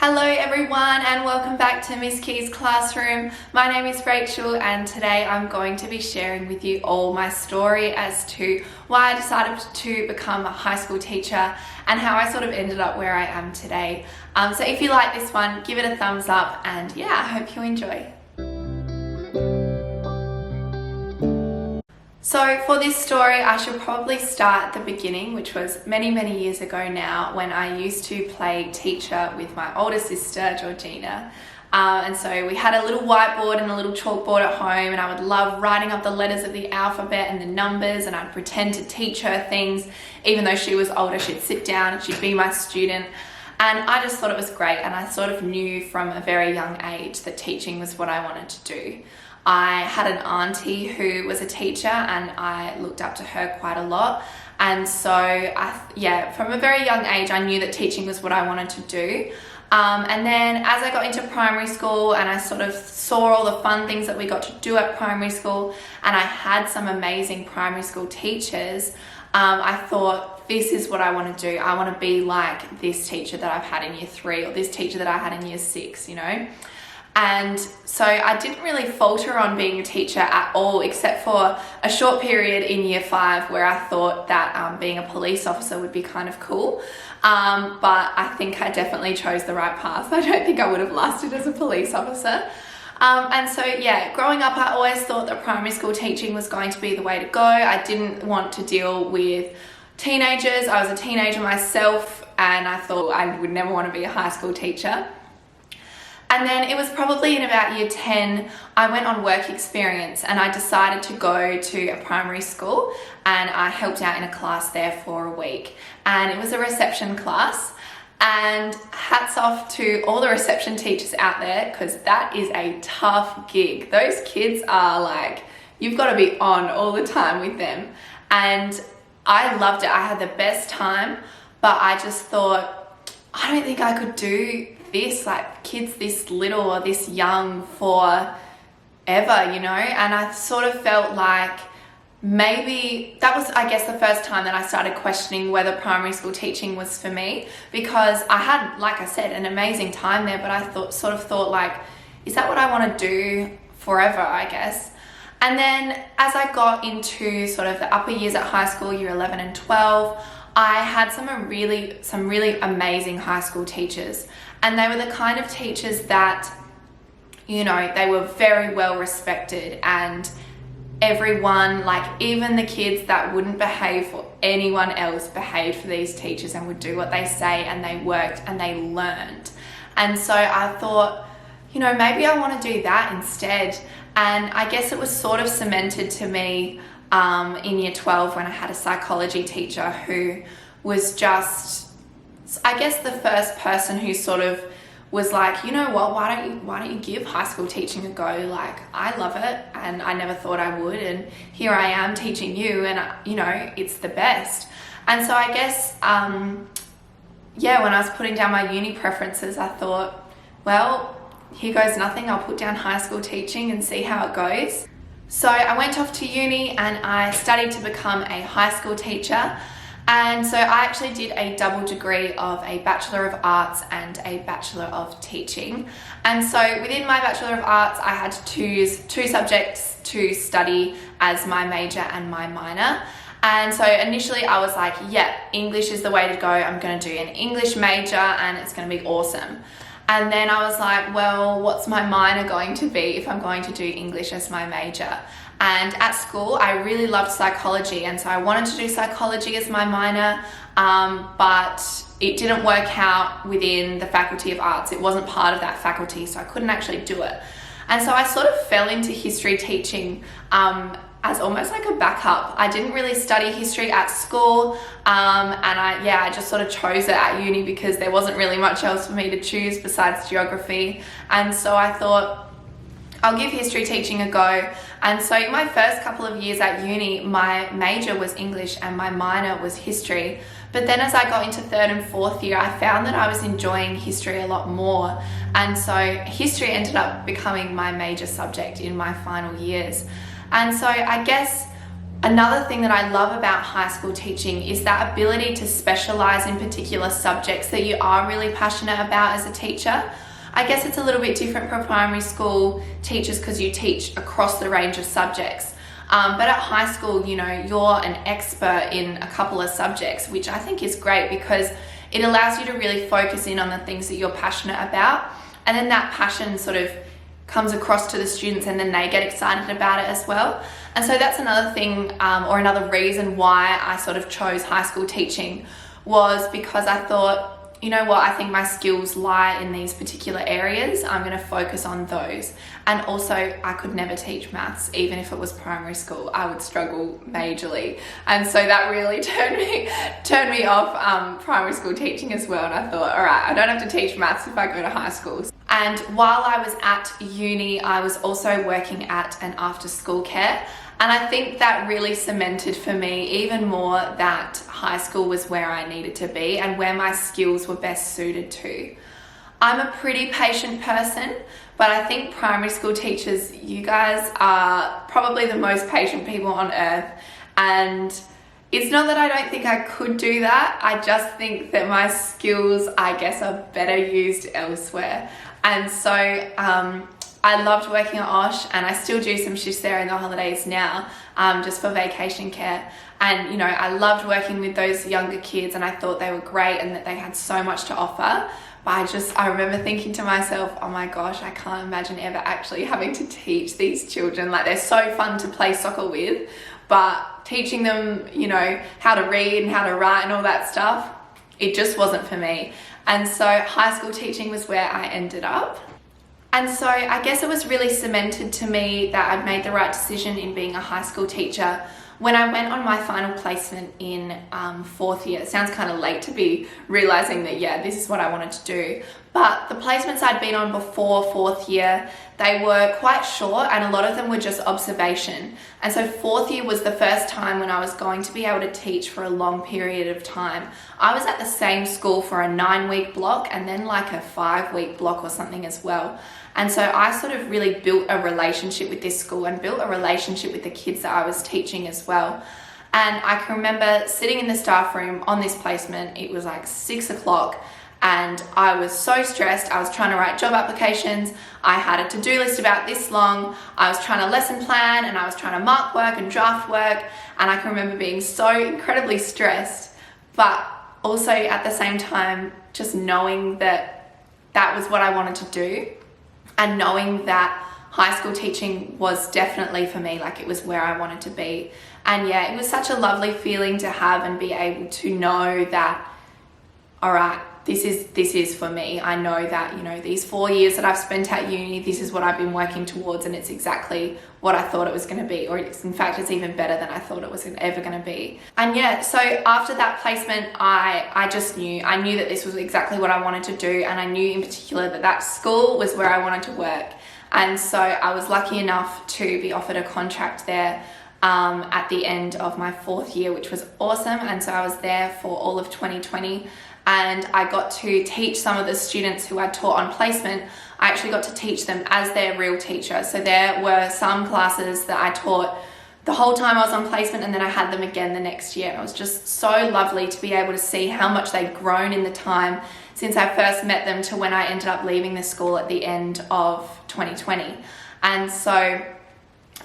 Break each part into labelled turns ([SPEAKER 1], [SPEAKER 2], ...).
[SPEAKER 1] Hello everyone and welcome back to Miss Key's Classroom. My name is Rachel and today I'm going to be sharing with you all my story as to why I decided to become a high school teacher and how I sort of ended up where I am today. So if you like this one, give it a thumbs up and yeah, I hope you enjoy. So for this story, I should probably start at the beginning, which was many years ago now when I used to play teacher with my older sister, Georgina. And so we had a little whiteboard and a little chalkboard at home, and I would love writing up the letters of the alphabet and the numbers, and I'd pretend to teach her things. Even though she was older, she'd sit down and she'd be my student. And I just thought it was great, and I sort of knew from a very young age that teaching was what I wanted to do. I had an auntie who was a teacher and I looked up to her quite a lot, and so from a very young age I knew that teaching was what I wanted to do. And then as I got into primary school and I sort of saw all the fun things that we got to do at primary school, and I had some amazing primary school teachers, I thought, this is what I want to do. I want to be like this teacher that I've had in year 3 or this teacher that I had in year 6, you know. And so I didn't really falter on being a teacher at all, except for a short period in year 5 where I thought that being a police officer would be kind of cool. But I think I definitely chose the right path. I don't think I would have lasted as a police officer. And so yeah, growing up I always thought that primary school teaching was going to be the way to go. I didn't want to deal with teenagers. I was a teenager myself and I thought I would never want to be a high school teacher. And then it was probably in about year 10, I went on work experience and I decided to go to a primary school, and I helped out in a class there for a week. And it was a reception class, and hats off to all the reception teachers out there, because that is a tough gig. Those kids are like, you've got to be on all the time with them. And I loved it. I had the best time, but I just thought, I don't think I could do this, like kids this little or this young forever, you know. And I sort of felt like maybe that was, I guess, the first time that I started questioning whether primary school teaching was for me, because I had, like I said, an amazing time there, but I thought like, is that what I want to do forever, I guess. And then as I got into sort of the upper years at high school, year 11 and 12, I had some really amazing high school teachers, and they were the kind of teachers that, you know, they were very well respected, and everyone, like even the kids that wouldn't behave for anyone else, behaved for these teachers and would do what they say, and they worked and they learned. And so I thought, you know, maybe I want to do that instead. And I guess it was sort of cemented to me in year 12 when I had a psychology teacher who was just, I guess, the first person who sort of was like, you know what, why don't you give high school teaching a go? Like, I love it and I never thought I would, and here I am teaching you, and you know, it's the best. And so I guess when I was putting down my uni preferences, I thought, well, here goes nothing. I'll put down high school teaching and see how it goes. So I went off to uni and I studied to become a high school teacher. And so I actually did a double degree of a Bachelor of Arts and a Bachelor of Teaching. And so within my Bachelor of Arts, I had to choose 2 subjects to study as my major and my minor. And so initially I was like, yeah, English is the way to go. I'm going to do an English major and it's going to be awesome. And then I was like, well, what's my minor going to be if I'm going to do English as my major? And at school, I really loved psychology, and so I wanted to do psychology as my minor, but it didn't work out within the Faculty of Arts. It wasn't part of that faculty, so I couldn't actually do it. And so I sort of fell into history teaching as almost like a backup. I didn't really study history at school, and I just sort of chose it at uni because there wasn't really much else for me to choose besides geography. And so I thought, I'll give history teaching a go. And so my first couple of years at uni, my major was English and my minor was history. But then as I got into 3rd and 4th year, I found that I was enjoying history a lot more. And so history ended up becoming my major subject in my final years. And so I guess Another thing that I love about high school teaching is that ability to specialize in particular subjects that you are really passionate about as a teacher. I guess it's a little bit different for primary school teachers because you teach across the range of subjects. But at high school, you know, you're an expert in a couple of subjects, which I think is great because it allows you to really focus in on the things that you're passionate about. And then that passion sort of comes across to the students and then they get excited about it as well. And so that's another thing or another reason why I sort of chose high school teaching, was because I thought, you know what, I think my skills lie in these particular areas. I'm going to focus on those. And also, I could never teach maths, even if it was primary school. I would struggle majorly. And so that really turned me off primary school teaching as well. And I thought, all right, I don't have to teach maths if I go to high school. And while I was at uni, I was also working at an after school care. And I think that really cemented for me even more that high school was where I needed to be and where my skills were best suited to. I'm a pretty patient person, but I think primary school teachers, you guys are probably the most patient people on earth. And it's not that I don't think I could do that. I just think that my skills, I guess, are better used elsewhere. And so I loved working at Osh, and I still do some shifts there in the holidays now, just for vacation care. And, you know, I loved working with those younger kids, and I thought they were great and that they had so much to offer. But I remember thinking to myself, oh my gosh, I can't imagine ever actually having to teach these children. Like, they're so fun to play soccer with, but teaching them, you know, how to read and how to write and all that stuff, it just wasn't for me. And so high school teaching was where I ended up. And so I guess it was really cemented to me that I'd made the right decision in being a high school teacher when I went on my final placement in fourth year. It sounds kind of late to be realizing that, yeah, this is what I wanted to do. But the placements I'd been on before fourth year, they were quite short, and a lot of them were just observation. And so fourth year was the first time when I was going to be able to teach for a long period of time. I was at the same school for a 9-week block and then like a 5-week block or something as well. And so I sort of really built a relationship with this school and built a relationship with the kids that I was teaching as well. And I can remember sitting in the staff room on this placement. It was like 6 o'clock and I was so stressed. I was trying to write job applications. I had a to-do list about this long. I was trying to lesson plan and I was trying to mark work and draft work. And I can remember being so incredibly stressed, but also at the same time, just knowing that that was what I wanted to do. And knowing that high school teaching was definitely for me, like it was where I wanted to be. And yeah, it was such a lovely feeling to have and be able to know that, all right, this is for me. I know that, you know, these 4 years that I've spent at uni, this is what I've been working towards, and it's exactly what I thought it was going to be, or in fact, it's even better than I thought it was ever going to be. And yeah, so after that placement, I just knew. I knew that this was exactly what I wanted to do, and I knew in particular that that school was where I wanted to work. And so I was lucky enough to be offered a contract there at the end of my fourth year, which was awesome. And so I was there for all of 2020. And I got to teach some of the students who I taught on placement. I actually got to teach them as their real teacher. So there were some classes that I taught the whole time I was on placement, and then I had them again the next year. And it was just so lovely to be able to see how much they'd grown in the time since I first met them to when I ended up leaving the school at the end of 2020. And so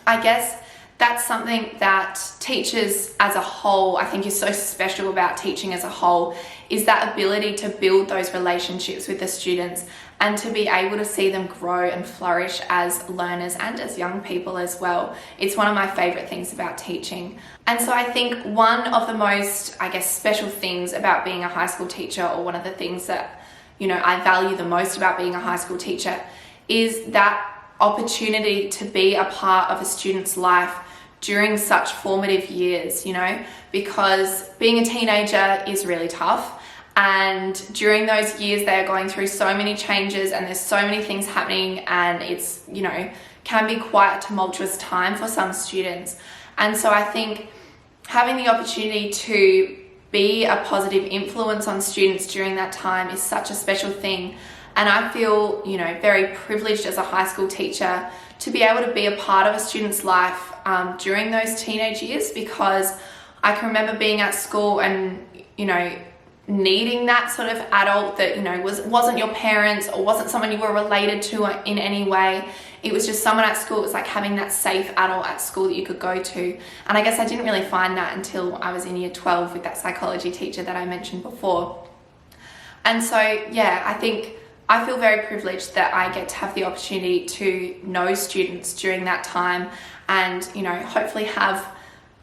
[SPEAKER 1] I guess that's something that teachers as a whole, I think, is so special about teaching as a whole, is that ability to build those relationships with the students and to be able to see them grow and flourish as learners and as young people as well. It's one of my favorite things about teaching. And so I think one of the most, I guess, special things about being a high school teacher, or one of the things that, you know, I value the most about being a high school teacher, is that opportunity to be a part of a student's life during such formative years, you know, because being a teenager is really tough. And during those years, they are going through so many changes and there's so many things happening, and it's, you know, can be quite a tumultuous time for some students. And so I think having the opportunity to be a positive influence on students during that time is such a special thing. And I feel, you know, very privileged as a high school teacher to be able to be a part of a student's life during those teenage years, because I can remember being at school and, you know, needing that sort of adult that, you know, wasn't your parents or wasn't someone you were related to in any way. It was just someone at school. It was like having that safe adult at school that you could go to. And I guess I didn't really find that until I was in year 12 with that psychology teacher that I mentioned before. And so, yeah, I feel very privileged that I get to have the opportunity to know students during that time and, you know, hopefully have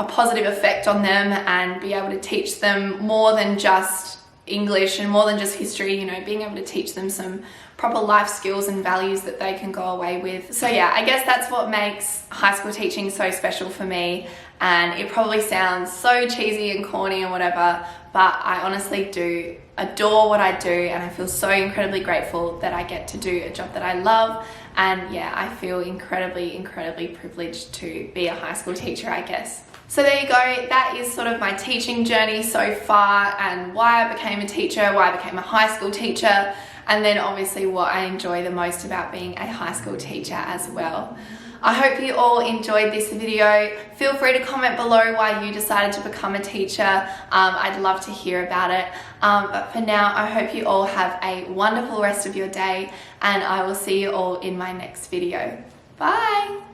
[SPEAKER 1] a positive effect on them and be able to teach them more than just English and more than just history, you know, being able to teach them some proper life skills and values that they can go away with. So yeah, I guess that's what makes high school teaching so special for me. And it probably sounds so cheesy and corny and whatever, but I honestly do adore what I do, and I feel so incredibly grateful that I get to do a job that I love. And yeah, I feel incredibly privileged to be a high school teacher, I guess. So there you go, that is sort of my teaching journey so far, and why I became a teacher, why I became a high school teacher, and then obviously what I enjoy the most about being a high school teacher as well. I hope you all enjoyed this video. Feel free to comment below why you decided to become a teacher. I'd love to hear about it. But for now, I hope you all have a wonderful rest of your day, and I will see you all in my next video. Bye!